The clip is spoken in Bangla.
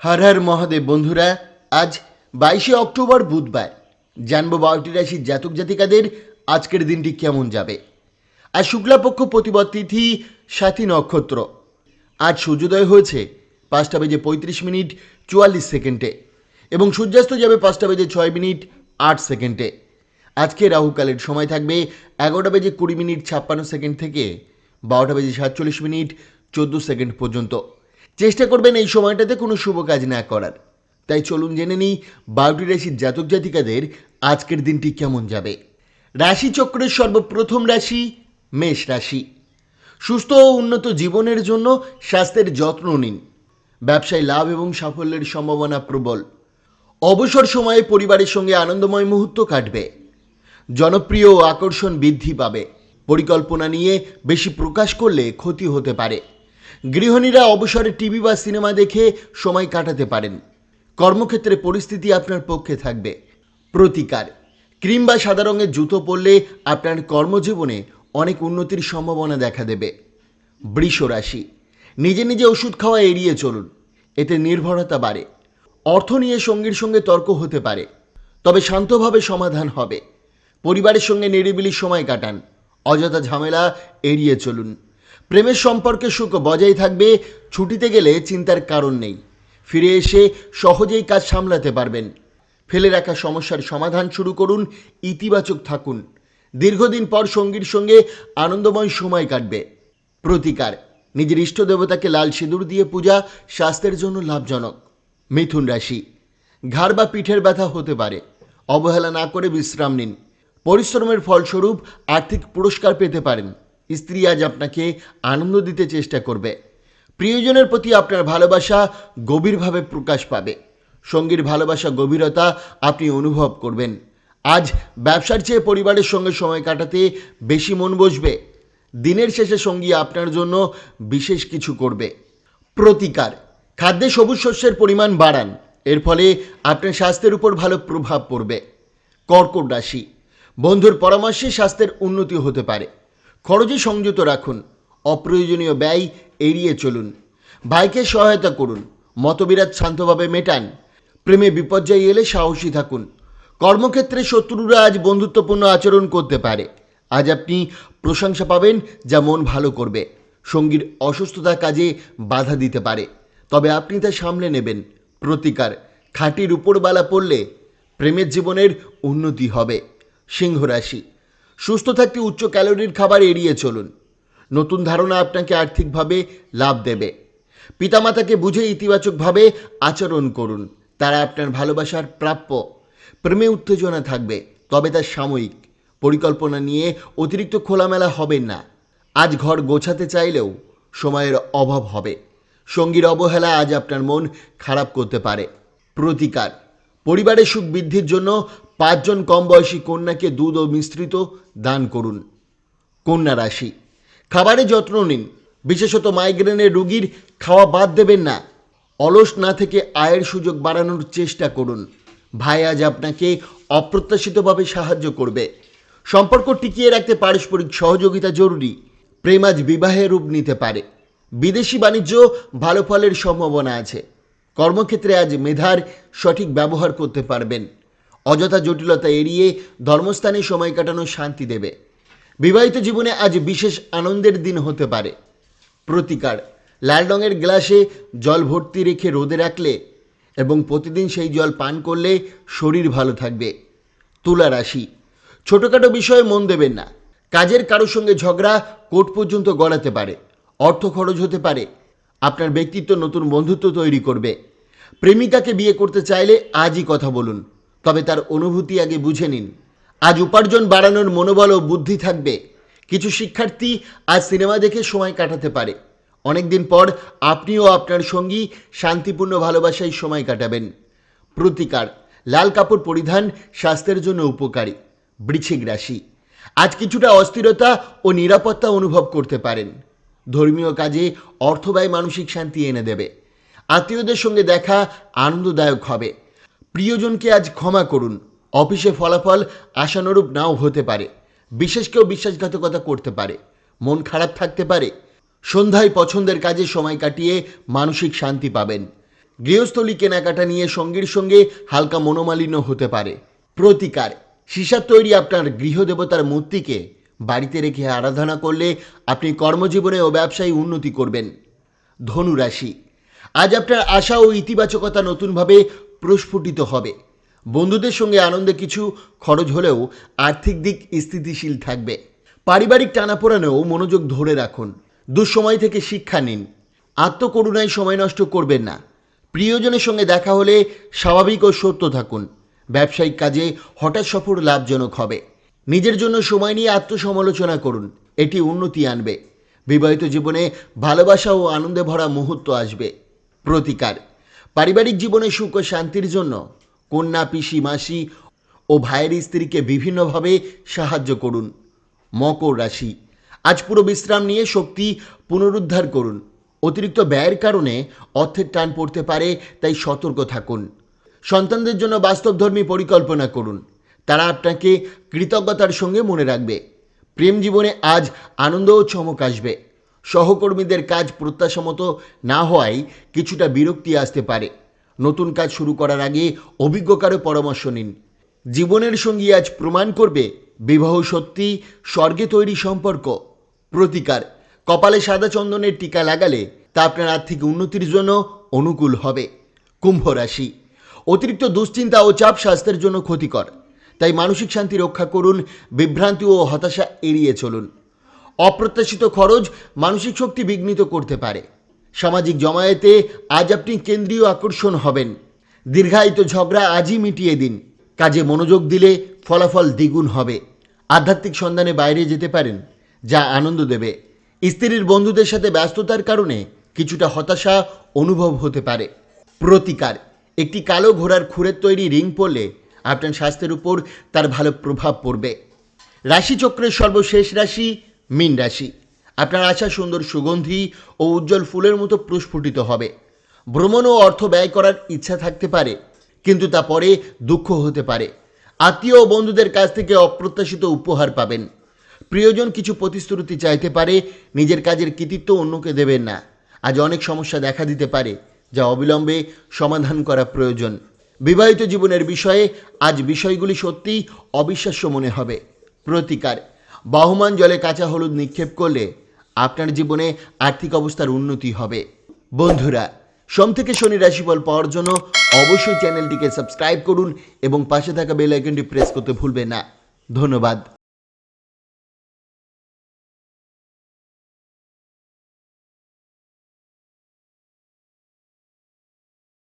হর হর মহাদেব বন্ধুরা, আজ 22 অক্টোবর বুধবার। জানবো 12টি রাশির জাতক জাতিকাদের আজকের দিনটি কেমন যাবে। আজ শুক্লাপক্ষ প্রতিপদ তিথি, সাথী নক্ষত্র। আজ সূর্যোদয় হয়েছে 5:35:44 এবং সূর্যাস্ত যাবে 5:06:08। আজকে রাহুকালের সময় থাকবে 11:20:56 থেকে 12:47:14 পর্যন্ত। চেষ্টা করবেন এই সময়টাতে কোনো শুভ কাজ না করার। তাই চলুন জেনে নিই 12টি রাশির জাতক জাতিকাদের আজকের দিনটি কেমন যাবে। রাশিচক্রের সর্বপ্রথম রাশি মেষ রাশি। সুস্থ ও উন্নত জীবনের জন্য স্বাস্থ্যের যত্ন নিন। ব্যবসায় লাভ এবং সাফল্যের সম্ভাবনা প্রবল। অবসর সময়ে পরিবারের সঙ্গে আনন্দময় মুহূর্ত কাটবে। জনপ্রিয় ও আকর্ষণ বৃদ্ধি পাবে। পরিকল্পনা নিয়ে বেশি প্রকাশ করলে ক্ষতি হতে পারে। গৃহিণীরা অবসরে টিভি বা সিনেমা দেখে সময় কাটাতে পারেন। কর্মক্ষেত্রে পরিস্থিতি আপনার পক্ষে থাকবে। প্রতিকার: ক্রিম বা সাদা রঙের জুতো পরলে আপনার কর্মজীবনে অনেক উন্নতির সম্ভাবনা দেখা দেবে। বৃষ রাশি। নিজে নিজে ওষুধ খাওয়া এড়িয়ে চলুন, এতে নির্ভরতা বাড়ে। অর্থ নিয়ে সঙ্গীর সঙ্গে তর্ক হতে পারে, তবে শান্তভাবে সমাধান হবে। পরিবারের সঙ্গে নিরিবিলি সময় কাটান, অযথা ঝামেলা এড়িয়ে চলুন। প্রেমের সম্পর্কে সুখ বজায় থাকবে। ছুটিতে গেলে চিন্তার কারণ নেই। ফিরে এসে সহজেই কাজ সামলাতে পারবেন। ফেলে রাখা সমস্যার সমাধান শুরু করুন, ইতিবাচক থাকুন। দীর্ঘদিন পর সঙ্গীর সঙ্গে আনন্দময় সময় কাটবে। প্রতিকার: নিজের ইষ্ট দেবতাকে লাল সিঁদুর দিয়ে পূজা স্বাস্থ্যের জন্য লাভজনক। মিথুন রাশি। ঘাড় বা পিঠের ব্যথা হতে পারে, অবহেলা না করে বিশ্রাম নিন। পরিশ্রমের ফলস্বরূপ আর্থিক পুরস্কার পেতে পারেন। স্ত্রী আজ আপনাকে আনন্দ দিতে চেষ্টা করবে। প্রিয়জনের প্রতি আপনার ভালোবাসা গভীরভাবে প্রকাশ পাবে। সঙ্গীর ভালোবাসা গভীরতা আপনি অনুভব করবেন। আজ ব্যবসার চেয়ে পরিবারের সঙ্গে সময় কাটাতে বেশি মন বসবে। দিনের শেষে সঙ্গী আপনার জন্য বিশেষ কিছু করবে। প্রতিকার: খাদ্যে সবুজ শস্যের পরিমাণ বাড়ান, এর ফলে আপনার স্বাস্থ্যের উপর ভালো প্রভাব পড়বে। কর্কট রাশি। বন্ধুর পরামর্শে স্বাস্থ্যের উন্নতি হতে পারে। খরচে সংযত রাখুন, অপ্রয়োজনীয় ব্যয় এড়িয়ে চলুন। ভাইকে সহায়তা করুন, মতবিরোধ শান্তভাবে মেটান। প্রেমে বিপর্যয় এলে সাহসী থাকুন। কর্মক্ষেত্রে শত্রুরা আজ বন্ধুত্বপূর্ণ আচরণ করতে পারে। আজ আপনি প্রশংসা পাবেন, যা মন ভালো করবে। সঙ্গীর অসুস্থতা কাজে বাধা দিতে পারে, তবে আপনি তা সামলে নেবেন। প্রতিকার: খাঁটির উপরবালা পড়লে প্রেমের জীবনের উন্নতি হবে। সিংহ রাশি। সুস্থ থাকতে উচ্চ ক্যালোরির খাবার এড়িয়ে চলুন। নতুন ধারণা আপনাকে আর্থিকভাবে লাভ দেবে। পিতামাতাকে বুঝে ইতিবাচকভাবে আচরণ করুন, তারা আপনার ভালোবাসার প্রাপ্য। প্রেমে উত্তেজনা থাকবে, তবে তা সাময়িক। পরিকল্পনা নিয়ে অতিরিক্ত খোলামেলা হবেন না। আজ ঘর গোছাতে চাইলেও সময়ের অভাব হবে। সঙ্গীর অবহেলা আজ আপনার মন খারাপ করতে পারে। প্রতিকার: পরিবারের সুখ বৃদ্ধির জন্য 5 জন কম বয়সী কন্যাকে দুধ ও মিশ্রিত দান করুন। কন্যা রাশি। খাবারে যত্ন নিন, বিশেষত মাইগ্রেনের রোগীর খাওয়া বাদ দেবেন না। অলস না থেকে আয়ের সুযোগ বাড়ানোর চেষ্টা করুন। ভাই আজ আপনাকে অপ্রত্যাশিতভাবে সাহায্য করবে। সম্পর্ক টিকিয়ে রাখতে পারস্পরিক সহযোগিতা জরুরি। প্রেম আজ বিবাহের রূপ নিতে পারে। বিদেশি বাণিজ্য ভালো ফলের সম্ভাবনা আছে। কর্মক্ষেত্রে আজ মেধার সঠিক ব্যবহার করতে পারবেন। অযথা জটিলতা এড়িয়ে ধর্মস্থানে সময় কাটানো শান্তি দেবে। বিবাহিত জীবনে আজ বিশেষ আনন্দের দিন হতে পারে। প্রতিকার: লাল রঙের গ্লাসে জল ভর্তি রেখে রোদে রাখলে এবং প্রতিদিন সেই জল পান করলে শরীর ভালো থাকবে। তুলা রাশি। ছোটোখাটো বিষয়ে মন দেবেন না। কাজের কারোর সঙ্গে ঝগড়া কোর্ট পর্যন্ত গড়াতে পারে। অর্থ খরচ হতে পারে। আপনার ব্যক্তিত্ব নতুন বন্ধুত্ব তৈরি করবে। প্রেমিকাকে বিয়ে করতে চাইলে আজই কথা বলুন, তবে তার অনুভূতি আগে বুঝে নিন। আজ উপার্জন বাড়ানোর মনোবল ও বুদ্ধি থাকবে। কিছু শিক্ষার্থী আজ সিনেমা দেখে সময় কাটাতে পারে। অনেকদিন পর আপনিও আপনার সঙ্গী শান্তিপূর্ণ ভালোবাসায় সময় কাটাবেন। প্রতিকার: লাল কাপড় পরিধান স্বাস্থ্যের জন্য উপকারী। বৃশ্চিক রাশি। আজ কিছুটা অস্থিরতা ও নিরাপত্তা অনুভব করতে পারেন। ধর্মীয় কাজে অর্থ ব্যয় মানসিক শান্তি এনে দেবে। আত্মীয়দের সঙ্গে দেখা আনন্দদায়ক হবে। প্রিয়জনকে আজ ক্ষমা করুন। অফিসে ফলাফল আশানুরূপ নাও হতে পারে। বিশেষ কেউ বিশ্বাসঘাতকতা করতে পারে। মন খারাপ থাকতে পারে। সন্ধ্যায় পছন্দের কাজে সময় কাটিয়ে মানসিক শান্তি পাবেন। গৃহস্থলী কেনাকাটা নিয়ে সঙ্গীর সঙ্গে হালকা মনোমালিন্য হতে পারে। প্রতিকার, সীসার তৈরি আপনার গৃহদেবতার মূর্তিকে বাড়িতে রেখে আরাধনা করলে আপনি কর্মজীবনে ও ব্যবসায়ী উন্নতি করবেন। ধনু রাশি, আজ আপনার আশা ও ইতিবাচকতা নতুনভাবে প্রস্ফুটিত হবে। বন্ধুদের সঙ্গে আনন্দে কিছু খরচ হলেও আর্থিক দিক স্থিতিশীল থাকবে। পারিবারিক টানাপোড়েনেও মনোযোগ ধরে রাখুন। দুঃসময় থেকে শিক্ষা নিন। আত্মকরুণায় সময় নষ্ট করবেন না। প্রিয়জনের সঙ্গে দেখা হলে স্বাভাবিক ও সত্য থাকুন। ব্যবসায়িক কাজে হঠাৎ সফর লাভজনক হবে। নিজের জন্য সময় নিয়ে আত্মসমালোচনা করুন, এটি উন্নতি আনবে। বিবাহিত জীবনে ভালোবাসা ও আনন্দে ভরা মুহূর্ত আসবে। প্রতিকার, পারিবারিক জীবনে সুখ ও শান্তির জন্য কন্যা, পিসি, মাসি ও ভাইয়ের স্ত্রীকে বিভিন্নভাবে সাহায্য করুন। মকর রাশি, আজ পুরো বিশ্রাম নিয়ে শক্তি পুনরুদ্ধার করুন। অতিরিক্ত ব্যয়ের কারণে অর্থের টান পড়তে পারে, তাই সতর্ক থাকুন। সন্তানদের জন্য বাস্তবধর্মী পরিকল্পনা করুন, তারা আপনাকে কৃতজ্ঞতার সঙ্গে মনে রাখবে। প্রেম জীবনে আজ আনন্দ ও চমক আসবে। সহকর্মীদের কাজ প্রত্যাশামতো না হওয়ায় কিছুটা বিরক্তি আসতে পারে। নতুন কাজ শুরু করার আগে অভিজ্ঞ কারো পরামর্শ নিন। জীবনের সঙ্গী আজ প্রমাণ করবে বিবাহ সত্যি স্বর্গে তৈরি সম্পর্ক। প্রতিকার, কপালে সাদা চন্দনের টিকা লাগালে তা আপনার আর্থিক উন্নতির জন্য অনুকূল হবে। কুম্ভ রাশি, অতিরিক্ত দুশ্চিন্তা ও চাপ স্বাস্থ্যের জন্য ক্ষতিকর, তাই মানসিক শান্তি রক্ষা করুন। বিভ্রান্তি ও হতাশা এড়িয়ে চলুন। অপ্রত্যাশিত খরচ মানসিক শক্তি বিঘ্নিত করতে পারে। সামাজিক জমায়েতে আজ আপনি কেন্দ্রীয় আকর্ষণ হবেন। দীর্ঘায়িত ঝগড়া আজই মিটিয়ে দিন। কাজে মনোযোগ দিলে ফলাফল দ্বিগুণ হবে। আধ্যাত্মিক সন্ধানে বাইরে যেতে পারেন, যা আনন্দ দেবে। স্ত্রীর বন্ধুদের সাথে ব্যস্ততার কারণে কিছুটা হতাশা অনুভব হতে পারে। প্রতিকার, একটি কালো ঘোড়ার খুরের তৈরি রিং পরলে আপনার স্বাস্থ্যের উপর তার ভালো প্রভাব পড়বে। রাশিচক্রের সর্বশেষ রাশি মীন রাশি। আপনার আশা সুন্দর সুগন্ধি ও উজ্জ্বল ফুলের মতো প্রস্ফুটিত হবে। ভ্রমণ ও অর্থ ব্যয় করার ইচ্ছা থাকতে পারে, কিন্তু তা পরে দুঃখ হতে পারে। আত্মীয় ও বন্ধুদের কাছ থেকে অপ্রত্যাশিত উপহার পাবেন। প্রিয়জন কিছু প্রতিশ্রুতি চাইতে পারে, নিজের কাজের কৃতিত্ব অন্যকে দেবেন না। আজ অনেক সমস্যা দেখা দিতে পারে, যা অবিলম্বে সমাধান করা প্রয়োজন। বিবাহিত জীবনের বিষয়ে আজ বিষয়গুলি সত্যিই অবিশ্বাস্য মনে হবে। প্রতিকার, বহমান জলে কাঁচা হলুদ নিক্ষেপ করলে আপনার জীবনে আর্থিক অবস্থার উন্নতি হবে। বন্ধুরা, সোম থেকে শনি রাশিফল পাওয়ার জন্য অবশ্যই চ্যানেলটিকে সাবস্ক্রাইব করুন এবং পাশে থাকা বেল আইকনটি প্রেস করতে ভুলবেন না। ধন্যবাদ।